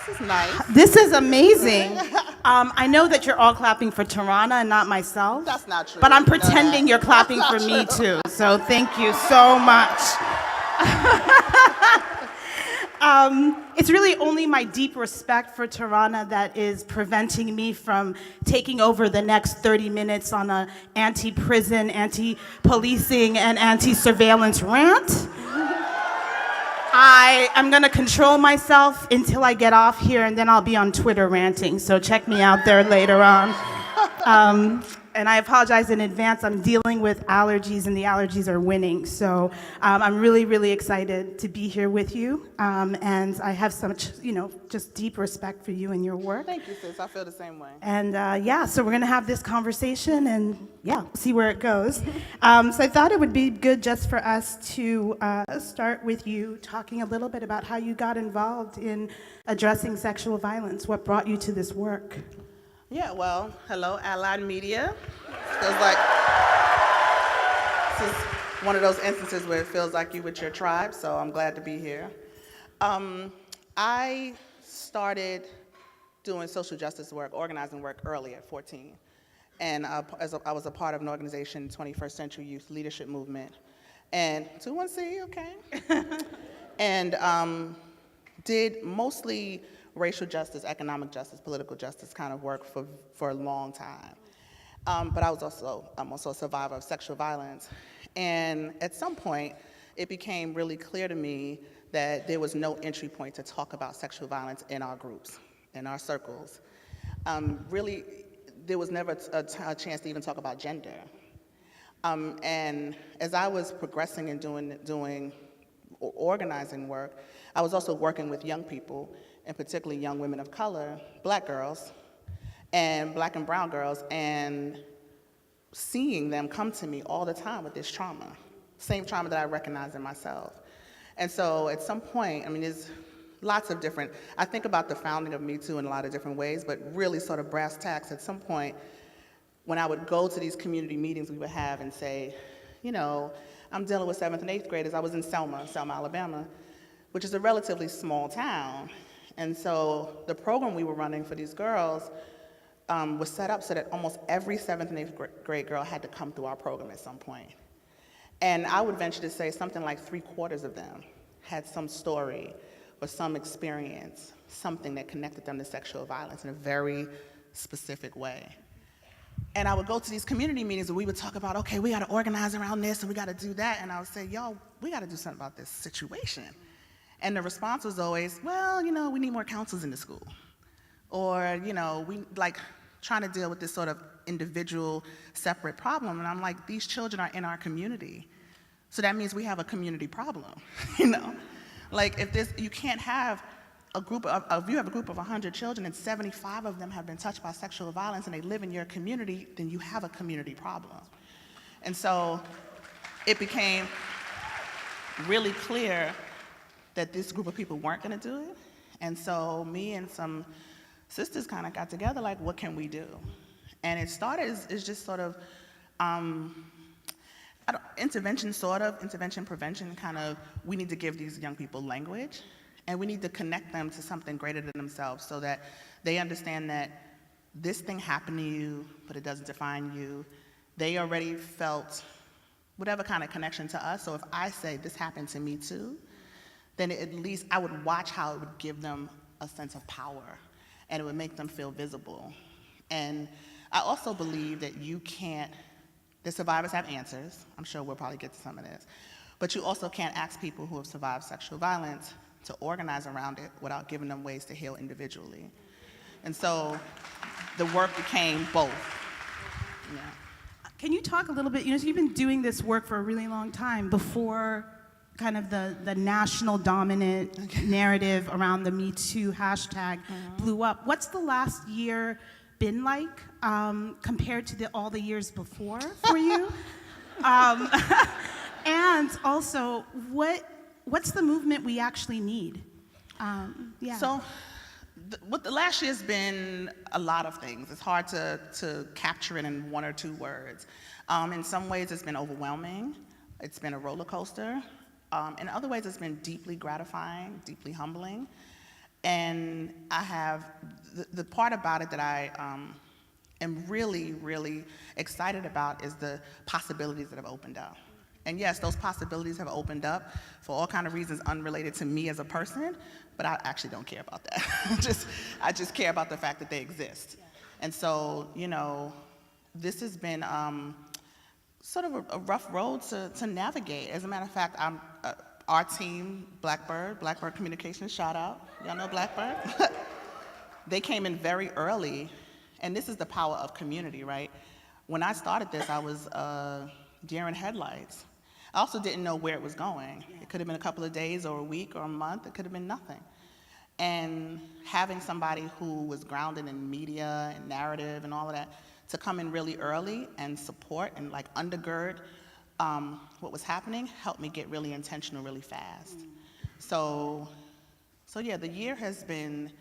This is nice. This is amazing. I know that you're all clapping for Tarana and not myself. That's not true. But I'm pretending you're clapping for me too. So thank you so much. It's really only my deep respect for Tarana that is preventing me from taking over the next 30 minutes on an anti-prison, anti-policing, and anti-surveillance rant. I'm gonna control myself until I get off here, and then I'll be on Twitter ranting, so check me out there later on. And I apologize in advance, I'm dealing with allergies, and the allergies are winning, so I'm really, really excited to be here with you, and I have such, just deep respect for you and your work. Thank you, sis, I feel the same way. And yeah, so we're gonna have this conversation and see where it goes. So I thought it would be good just for us to start with you talking a little bit about how you got involved in addressing sexual violence, what brought you to this work. Yeah, well, hello, Allied Media. Feels like this is one of those instances where it feels like you with your tribe, so I'm glad to be here. I started doing social justice work, organizing work early at 14. And I was a part of an organization, 21st Century Youth Leadership Movement. And 21C, okay. And did mostly racial justice, economic justice, political justice kind of work for a long time. But I'm also a survivor of sexual violence. And at some point, it became really clear to me that there was no entry point to talk about sexual violence in our groups, in our circles. Really, there was never a chance to even talk about gender. And as I was progressing and doing organizing work, I was also working with young people, and particularly young women of color, black girls, and black and brown girls, and seeing them come to me all the time with this trauma, same trauma that I recognize in myself. And so at some point, there's lots of different, I think about the founding of Me Too in a lot of different ways, but really sort of brass tacks, at some point, when I would go to these community meetings we would have and say, I'm dealing with 7th and 8th graders. I was in Selma, Alabama, which is a relatively small town. And so the program we were running for these girls was set up so that almost every 7th and 8th grade girl had to come through our program at some point. And I would venture to say something like 3/4 of them had some story or some experience, something that connected them to sexual violence in a very specific way. And I would go to these community meetings and we would talk about, okay, we gotta organize around this and we gotta do that. And I would say, y'all, we gotta do something about this situation. And the response was always, well, we need more counselors in the school. Or, we trying to deal with this sort of individual, separate problem. And I'm like, these children are in our community. So that means we have a community problem, you can't have if you have a group of 100 children and 75 of them have been touched by sexual violence and they live in your community, then you have a community problem. And so it became really clear that this group of people weren't gonna do it. And so me and some sisters kind of got together, like, what can we do? And it started as just sort of intervention, prevention, kind of, we need to give these young people language, and we need to connect them to something greater than themselves so that they understand that this thing happened to you, but it doesn't define you. They already felt whatever kind of connection to us, so if I say, this happened to me too, then at least I would watch how it would give them a sense of power, and it would make them feel visible. And I also believe that the survivors have answers. I'm sure we'll probably get to some of this. But you also can't ask people who have survived sexual violence to organize around it without giving them ways to heal individually. And so the work became both. Yeah. Can you talk a little bit, so you've been doing this work for a really long time before kind of the national dominant narrative around the Me Too hashtag blew up. What's the last year been like compared to all the years before for you? And also, what's the movement we actually need? So the last year's been a lot of things. It's hard to capture it in one or two words. In some ways, it's been overwhelming. It's been a roller coaster. In other ways, it's been deeply gratifying, deeply humbling. And I have, the part about it that I am really, really excited about is the possibilities that have opened up. And yes, those possibilities have opened up for all kinds of reasons unrelated to me as a person, but I actually don't care about that. I just care about the fact that they exist. Yeah. And so, you know, this has been sort of a rough road to navigate. As a matter of fact, our team, Blackbird Communications, shout out. Y'all know Blackbird? They came in very early, and this is the power of community, right? When I started this, I was deer in headlights. I also didn't know where it was going. It could have been a couple of days or a week or a month. It could have been nothing. And having somebody who was grounded in media and narrative and all of that to come in really early and support and like undergird what was happening helped me get really intentional really fast. So yeah, the year has been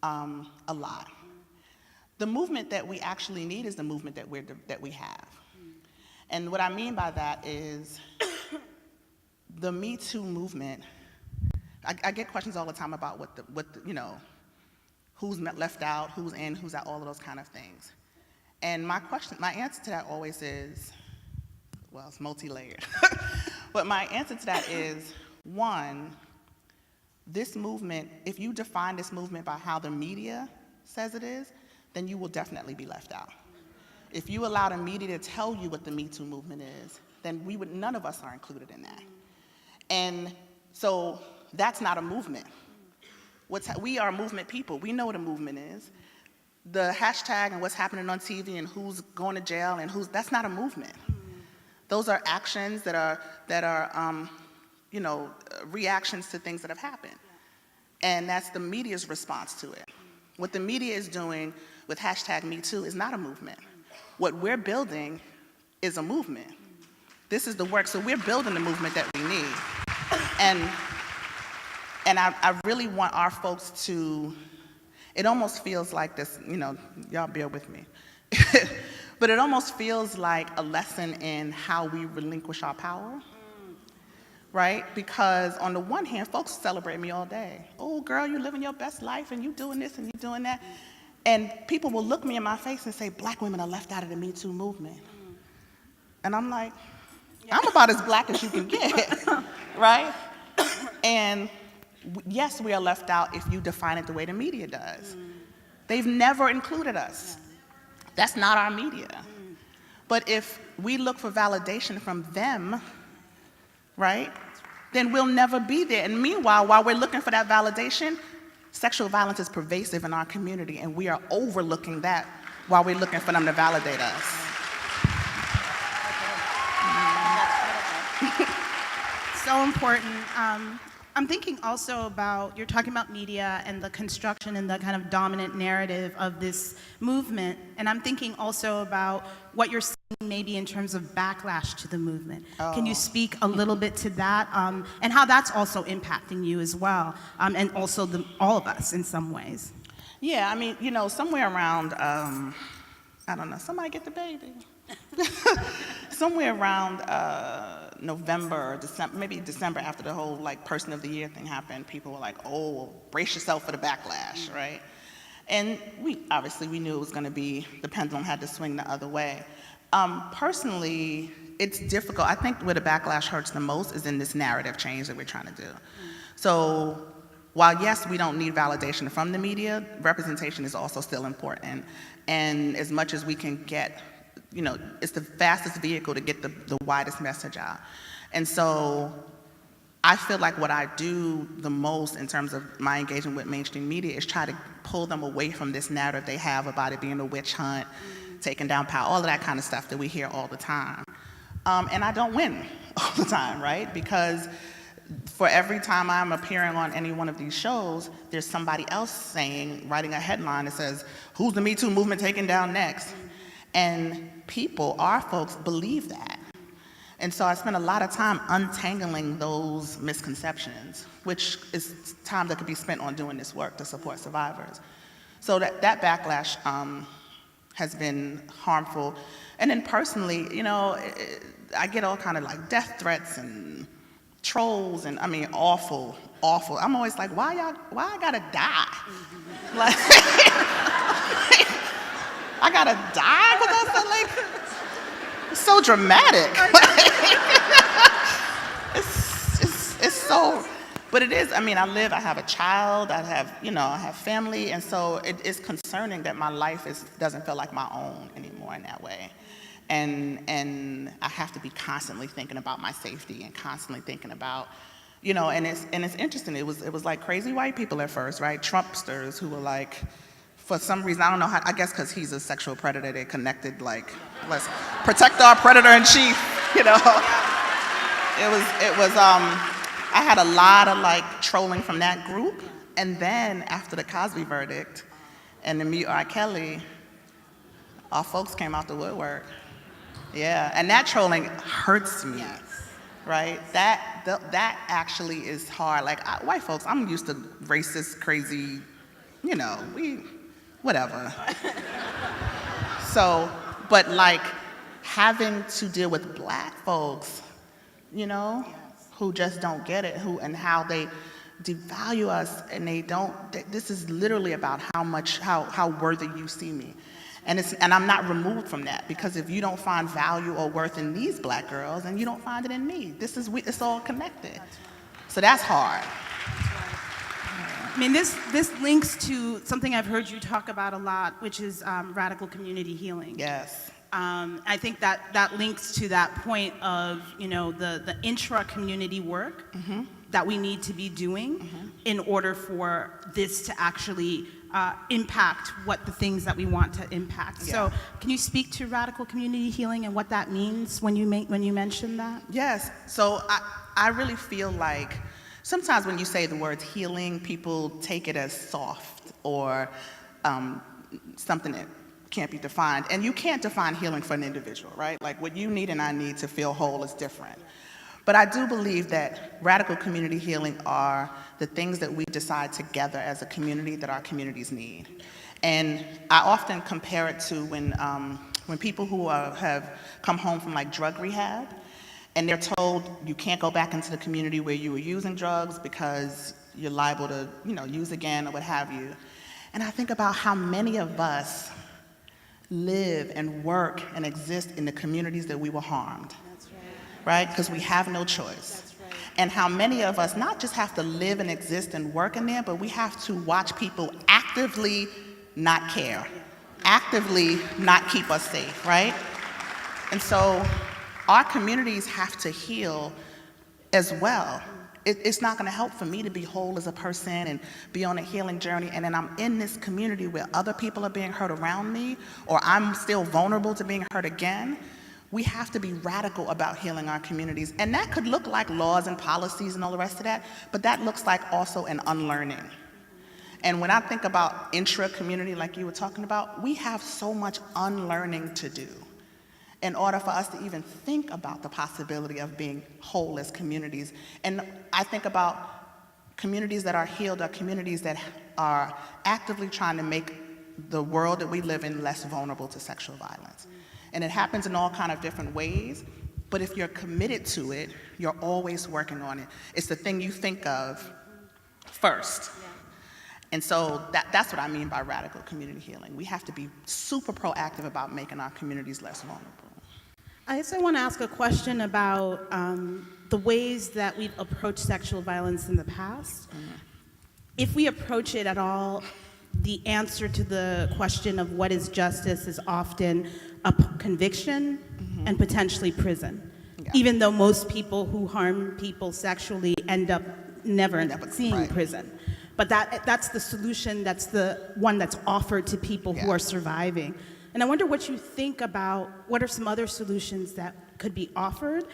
a lot. The movement that we actually need is the movement that we have. And what I mean by that is the Me Too movement. I get questions all the time about what the you know, who's left out, who's in, who's out, all of those kind of things. And my answer to that always is, well, it's multi-layered. But my answer to that is, one, this movement, if you define this movement by how the media says it is, then you will definitely be left out. If you allow the media to tell you what the Me Too movement is, then none of us are included in that. And so that's not a movement. We are movement people. We know what a movement is. The hashtag and what's happening on TV and who's going to jail and that's not a movement. Those are actions that are you know, reactions to things that have happened. And that's the media's response to it. What the media is doing with hashtag Me Too is not a movement. What we're building is a movement. This is the work, so we're building the movement that we need. And I really want our folks to, it almost feels like this, you know, y'all bear with me. But it almost feels like a lesson in how we relinquish our power, right? Because on the one hand, folks celebrate me all day. Oh, girl, you living your best life and you doing this and you doing that. And people will look me in my face and say, Black women are left out of the Me Too movement. And I'm like, I'm about as Black as you can get, right? And yes, we are left out if you define it the way the media does. They've never included us. That's not our media. But if we look for validation from them, right, then we'll never be there. And meanwhile, while we're looking for that validation, sexual violence is pervasive in our community, and we are overlooking that while we're looking for them to validate us. So important. I'm thinking also about, you're talking about media and the construction and the kind of dominant narrative of this movement, and I'm thinking also about what you're seeing maybe in terms of backlash to the movement. Oh. Can you speak a little bit to that, and how that's also impacting you as well, and also all of us in some ways? Yeah, I mean, you know, somewhere around, I don't know, somebody get the baby. Somewhere around November or December, maybe December, after the whole like Person of the Year thing happened, people were like, oh, well, brace yourself for the backlash, right? And we knew it was going to be, the pendulum had to swing the other way. Personally, it's difficult. I think where the backlash hurts the most is in this narrative change that we're trying to do. So while yes, we don't need validation from the media, representation is also still important. And as much as we can get, you know, it's the fastest vehicle to get the widest message out. And so I feel like what I do the most in terms of my engagement with mainstream media is try to pull them away from this narrative they have about it being a witch hunt, taking down power, all of that kind of stuff that we hear all the time. And I don't win all the time, right? Because for every time I'm appearing on any one of these shows, there's somebody else writing a headline that says, who's the Me Too movement taking down next? And people, our folks, believe that. And so I spent a lot of time untangling those misconceptions, which is time that could be spent on doing this work to support survivors. So that backlash has been harmful. And then personally, you know, I get all kind of like death threats and trolls and, I mean, awful. I'm always like, why I gotta die? Like, I gotta die because of, like, it's so dramatic. It's so, but it is, I mean, I have a child, I have family, and so it is concerning that my life doesn't feel like my own anymore in that way. And I have to be constantly thinking about my safety and constantly thinking about, you know, and it's interesting, it was like crazy white people at first, right? Trumpsters who were like, for some reason, I don't know how, I guess because he's a sexual predator, they connected like, let's protect our predator in chief, you know? I had a lot of like trolling from that group, and then after the Cosby verdict and the mute R. Kelly, our folks came out the woodwork. Yeah, and that trolling hurts me, right? That actually is hard. Like, white folks, I'm used to racist, crazy, you know, whatever. So, but like having to deal with black folks, you know, who just don't get it, and how they devalue us, and this is literally about how worthy you see me. And I'm not removed from that, because if you don't find value or worth in these black girls, then you don't find it in me. It's all connected. So that's hard. I mean, this links to something I've heard you talk about a lot, which is radical community healing. Yes. I think that links to that point of, you know, the intra-community work that we need to be doing in order for this to actually impact what the things that we want to impact. Yeah. So can you speak to radical community healing and what that means when you mention that? Yes. So I really feel like sometimes when you say the word healing, people take it as soft or something that can't be defined. And you can't define healing for an individual, right? Like what you need and I need to feel whole is different. But I do believe that radical community healing are the things that we decide together as a community that our communities need. And I often compare it to when people who have come home from like drug rehab, and they're told you can't go back into the community where you were using drugs because you're liable to, you know, use again or what have you. And I think about how many of us live and work and exist in the communities that we were harmed. That's right? Because we have no choice. That's right. And how many of us not just have to live and exist and work in there, but we have to watch people actively not care, actively not keep us safe, right? And so our communities have to heal as well. It's not gonna help for me to be whole as a person and be on a healing journey, and then I'm in this community where other people are being hurt around me, or I'm still vulnerable to being hurt again. We have to be radical about healing our communities. And that could look like laws and policies and all the rest of that, but that looks like also an unlearning. And when I think about intra-community, like you were talking about, we have so much unlearning to do in order for us to even think about the possibility of being whole as communities. And I think about communities that are healed are communities that are actively trying to make the world that we live in less vulnerable to sexual violence. And it happens in all kind of different ways, but if you're committed to it, you're always working on it. It's the thing you think of first. And so that's what I mean by radical community healing. We have to be super proactive about making our communities less vulnerable. I also want to ask a question about the ways that we've approached sexual violence in the past. If we approach it at all, the answer to the question of what is justice is often a conviction and potentially prison. Yeah. Even though most people who harm people sexually end up never seeing right. prison. But that's the solution, that's the one that's offered to people who Yeah. are surviving. And I wonder what you think about what are some other solutions that could be offered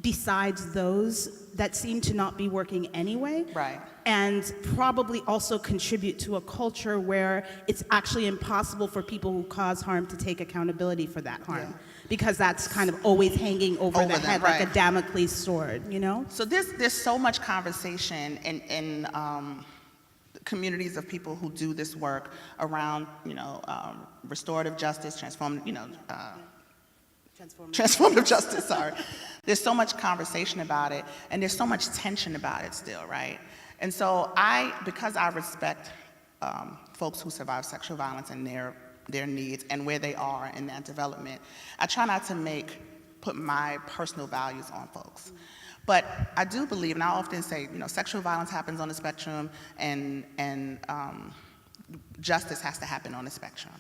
besides those that seem to not be working anyway. Right. And probably also contribute to a culture where it's actually impossible for people who cause harm to take accountability for that harm. Yeah. Because that's kind of always hanging over the them, head right. like a Damocles sword, you know? So there's so much conversation in communities of people who do this work around, restorative justice, transformative justice, sorry. There's so much conversation about it, and there's so much tension about it still, right? And so because I respect folks who survive sexual violence and their needs and where they are in that development, I try not to put my personal values on folks. But I do believe, and I often say, sexual violence happens on the spectrum, and justice has to happen on the spectrum.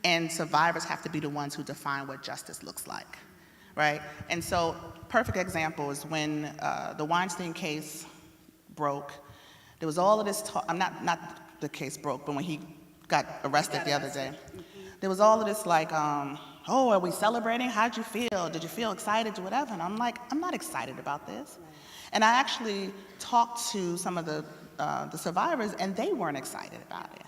And survivors have to be the ones who define what justice looks like, right? And so, perfect example is when the Weinstein case broke. There was all of this talk. Not the case broke, but when he got arrested the other day, there was all of this like, oh, are we celebrating? How'd you feel? Did you feel excited or whatever? And I'm like, I'm not excited about this. And I actually talked to some of the survivors, and they weren't excited about it.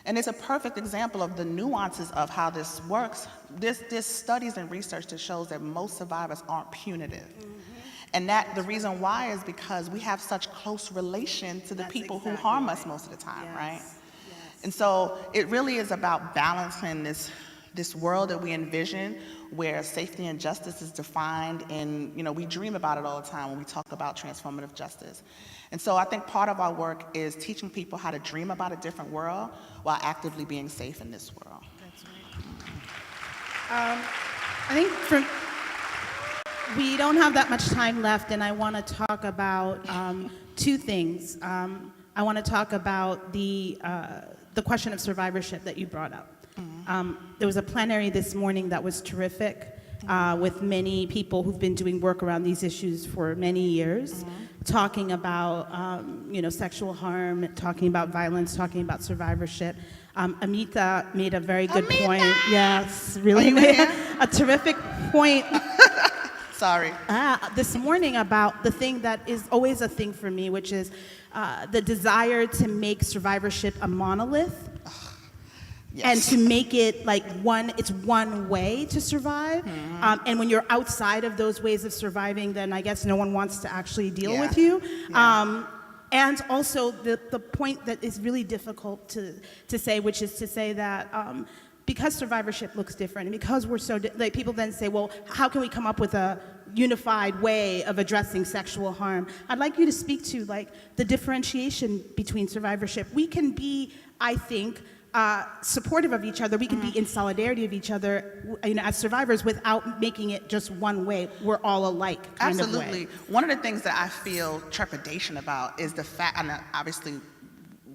And it's a perfect example of the nuances of how this works. There's studies and research that shows that most survivors aren't punitive. And that the reason why is because we have such close relation to the people who harm us most of the time, right? Yes. And so it really is about balancing this world that we envision where safety and justice is defined, and we dream about it all the time when we talk about transformative justice. And so I think part of our work is teaching people how to dream about a different world while actively being safe in this world. That's right. I think we don't have that much time left, and I want to talk about two things. I want to talk about the question of survivorship that you brought up. There was a plenary this morning that was terrific with many people who've been doing work around these issues for many years, talking about sexual harm, talking about violence, talking about survivorship. Amita made a very good point. Yes, really made a terrific point. Sorry. This morning about the thing that is always a thing for me, which is the desire to make survivorship a monolith. Yes. And to make it like it's one way to survive. And when you're outside of those ways of surviving, then I guess no one wants to actually deal with you. And also the point that is really difficult to say, which is to say that because survivorship looks different, and because we're so, people then say, well, how can we come up with a unified way of addressing sexual harm? I'd like you to speak to the differentiation between survivorship. We can be, I think, supportive of each other. We can be in solidarity of each other, as survivors, without making it just one way. We're all alike kind of way. Absolutely. One of the things that I feel trepidation about is the fact, and obviously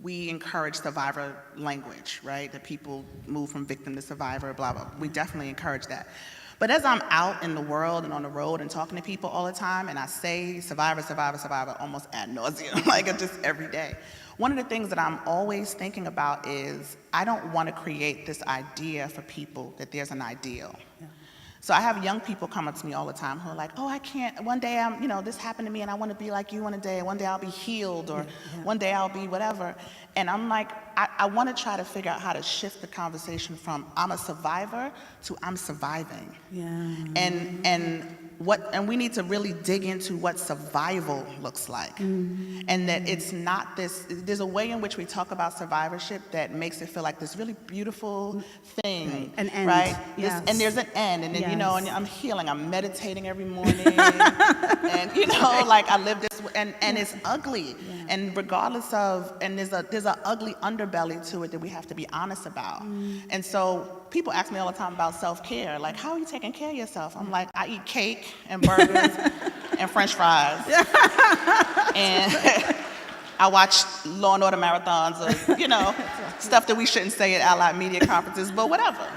we encourage survivor language, right? That people move from victim to survivor, blah, blah. We definitely encourage that. But as I'm out in the world and on the road and talking to people all the time, and I say survivor, survivor, survivor almost ad nauseum, just every day. One of the things that I'm always thinking about is I don't want to create this idea for people that there's an ideal. Yeah. So I have young people come up to me all the time who are like, oh, I can't, one day this happened to me and I want to be like you one day, one day I'll be healed, or one day I'll be whatever. And I'm like, I want to try to figure out how to shift the conversation from I'm a survivor to I'm surviving. Yeah. And we need to really dig into what survival looks like. And that it's not there's a way in which we talk about survivorship that makes it feel like this really beautiful thing. Right. An end. Right? Yes. And there's an end. And then, and I'm healing. I'm meditating every morning. And, I live this, and it's ugly. Yeah. And regardless of, and there's an ugly underbelly to it that we have to be honest about. And so people ask me all the time about self-care. Like, how are you taking care of yourself? I'm like, I eat cake and burgers and French fries. And I watch Law and Order marathons or, stuff that we shouldn't say at allied media conferences, but whatever.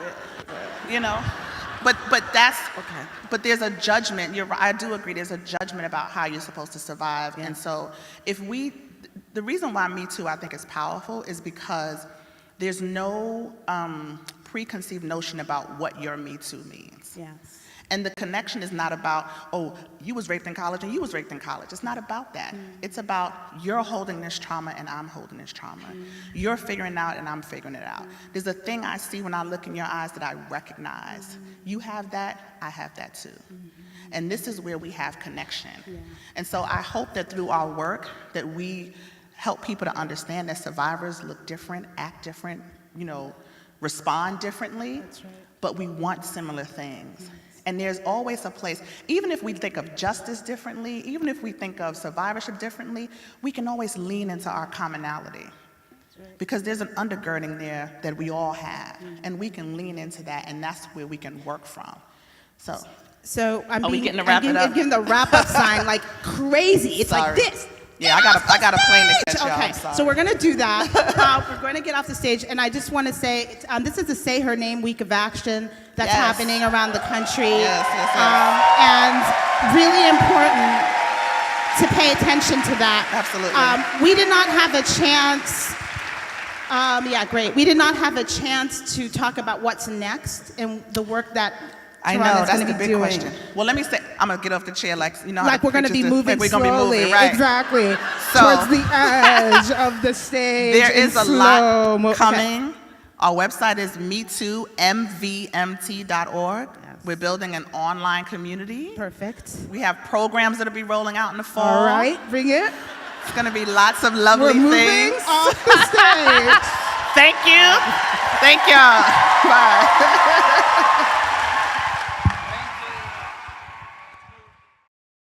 But that's okay. But there's a judgment. You're right. I do agree. There's a judgment about how you're supposed to survive. Yeah. And so, the reason why Me Too I think is powerful is because there's no preconceived notion about what your Me Too means. Yes. And the connection is not about, oh, you was raped in college and you was raped in college. It's not about that. It's about you're holding this trauma and I'm holding this trauma. You're figuring it out and I'm figuring it out. There's a thing I see when I look in your eyes that I recognize. You have that, I have that too. And this is where we have connection. And so I hope that through our work that we help people to understand that survivors look different, act different, you know, respond differently, but we want similar things. And there's always a place, even if we think of justice differently, even if we think of survivorship differently, we can always lean into our commonality. Because there's an undergirding there that we all have, and we can lean into that, and that's where we can work from. So I'm getting to wrap it up? giving the wrap-up sign like crazy. It's Sorry. like this. Yeah, I got a plane to catch, y'all. Okay, I'm sorry. so we're going to do that. We're going to get off the stage, and I just want to say, this is the Say Her Name Week of Action that's happening around the country. Yes. And really important to pay attention to that. Absolutely. We did not have a chance, we did not have a chance to talk about what's next and the work that I know, Tarana's that's gonna the be big doing. question. Well, let me say, I'm gonna get off the chair like, you know how Like the we're going to pictures be moving we're gonna slowly, be moving, right? exactly, So- towards the edge of the stage. There is a lot Okay. coming. Our website is metoo.mvmt.org. We're building an online community. Perfect. We have programs that'll be rolling out in the fall. All right, bring it. It's gonna be lots of lovely We're moving things. off the stage. Thank you. Thank y'all. Bye.